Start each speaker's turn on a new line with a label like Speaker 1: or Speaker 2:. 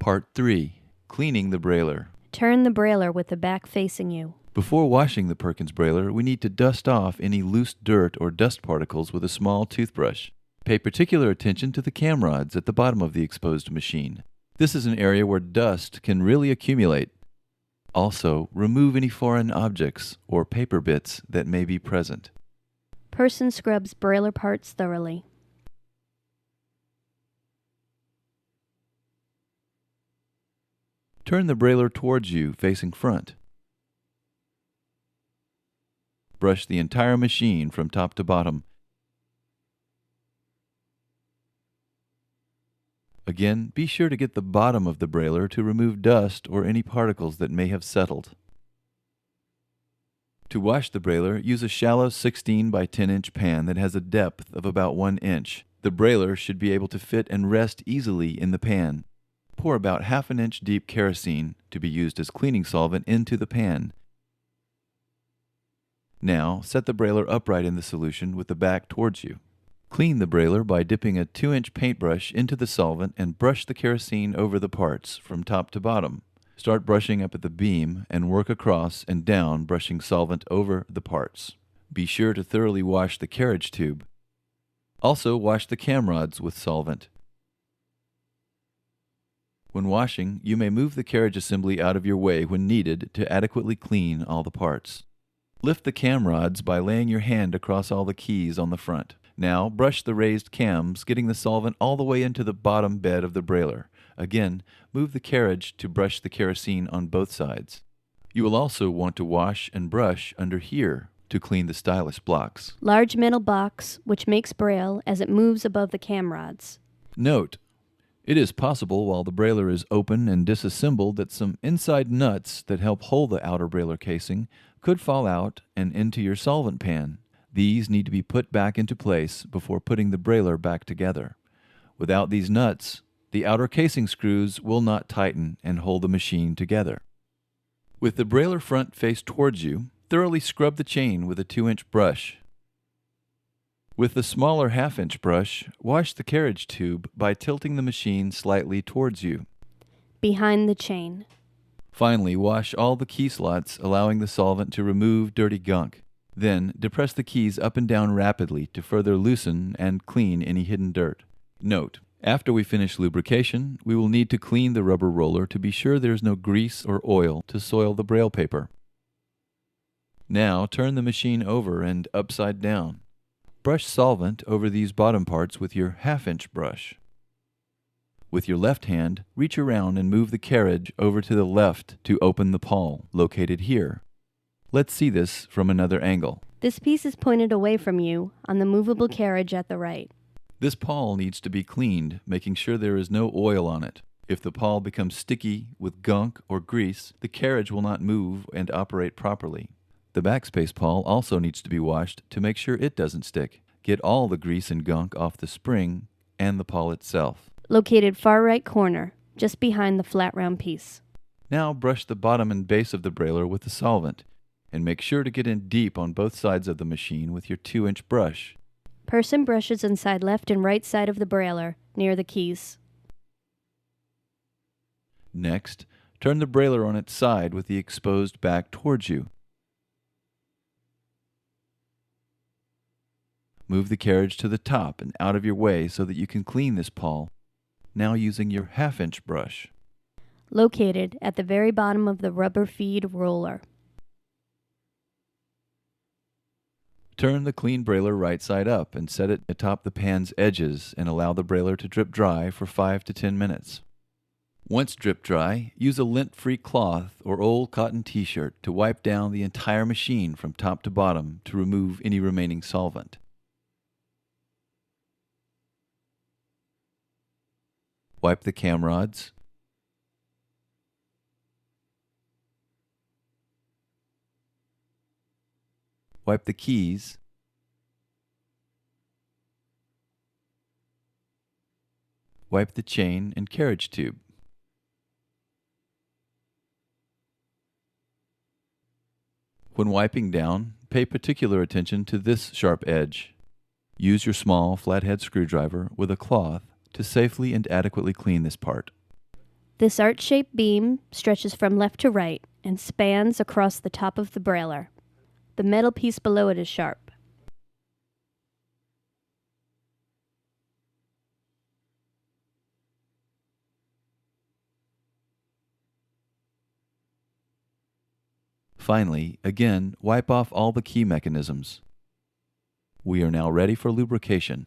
Speaker 1: Part 3. Cleaning the brailer.
Speaker 2: Turn the brailer with the back facing you.
Speaker 1: Before washing the Perkins brailer, we need to dust off any loose dirt or dust particles with a small toothbrush. Pay particular attention to the cam rods at the bottom of the exposed machine. This is an area where dust can really accumulate. Also, remove any foreign objects or paper bits that may be present.
Speaker 2: Person scrubs brailer parts thoroughly.
Speaker 1: Turn the brailer towards you, facing front. Brush the entire machine from top to bottom. Again, be sure to get the bottom of the brailer to remove dust or any particles that may have settled. To wash the brailer, use a shallow 16 by 10 inch pan that has a depth of about 1 inch. The brailer should be able to fit and rest easily in the pan. Pour about ½ an inch deep kerosene, to be used as cleaning solvent, into the pan. Now, set the brailer upright in the solution with the back towards you. Clean the brailer by dipping a 2-inch paintbrush into the solvent and brush the kerosene over the parts from top to bottom. Start brushing up at the beam and work across and down, brushing solvent over the parts. Be sure to thoroughly wash the carriage tube. Also, wash the cam rods with solvent. When washing, you may move the carriage assembly out of your way when needed to adequately clean all the parts. Lift the cam rods by laying your hand across all the keys on the front. Now, brush the raised cams, getting the solvent all the way into the bottom bed of the brailer. Again, move the carriage to brush the kerosene on both sides. You will also want to wash and brush under here to clean the stylus blocks.
Speaker 2: Large metal box, which makes braille as it moves above the cam rods.
Speaker 1: Note: it is possible while the brailer is open and disassembled that some inside nuts that help hold the outer brailer casing could fall out and into your solvent pan. These need to be put back into place before putting the brailer back together. Without these nuts, the outer casing screws will not tighten and hold the machine together. With the brailer front face towards you, thoroughly scrub the chain with a 2-inch brush. With the smaller 1/2-inch brush, wash the carriage tube by tilting the machine slightly towards you.
Speaker 2: Behind the chain.
Speaker 1: Finally, wash all the key slots, allowing the solvent to remove dirty gunk. Then, depress the keys up and down rapidly to further loosen and clean any hidden dirt. Note: after we finish lubrication, we will need to clean the rubber roller to be sure there is no grease or oil to soil the braille paper. Now, turn the machine over and upside down. Brush solvent over these bottom parts with your 1/2-inch brush. With your left hand, reach around and move the carriage over to the left to open the pawl, located here. Let's see this from another angle.
Speaker 2: This piece is pointed away from you on the movable carriage at the right.
Speaker 1: This pawl needs to be cleaned, making sure there is no oil on it. If the pawl becomes sticky with gunk or grease, the carriage will not move and operate properly. The backspace pawl also needs to be washed to make sure it doesn't stick. Get all the grease and gunk off the spring and the pawl itself.
Speaker 2: Located far right corner, just behind the flat round piece.
Speaker 1: Now brush the bottom and base of the brailer with the solvent, and make sure to get in deep on both sides of the machine with your 2-inch brush.
Speaker 2: Person brushes inside left and right side of the brailer, near the keys.
Speaker 1: Next, turn the brailer on its side with the exposed back towards you. Move the carriage to the top and out of your way so that you can clean this pawl, now using your 1/2-inch brush.
Speaker 2: Located at the very bottom of the rubber feed roller.
Speaker 1: Turn the clean brailer right side up and set it atop the pan's edges and allow the brailer to drip dry for 5 to 10 minutes. Once drip dry, use a lint-free cloth or old cotton t-shirt to wipe down the entire machine from top to bottom to remove any remaining solvent. Wipe the cam rods. Wipe the keys. Wipe the chain and carriage tube. When wiping down, pay particular attention to this sharp edge. Use your small flathead screwdriver with a cloth to safely and adequately clean this part.
Speaker 2: This arch-shaped beam stretches from left to right and spans across the top of the brailer. The metal piece below it is sharp.
Speaker 1: Finally, again, wipe off all the key mechanisms. We are now ready for lubrication.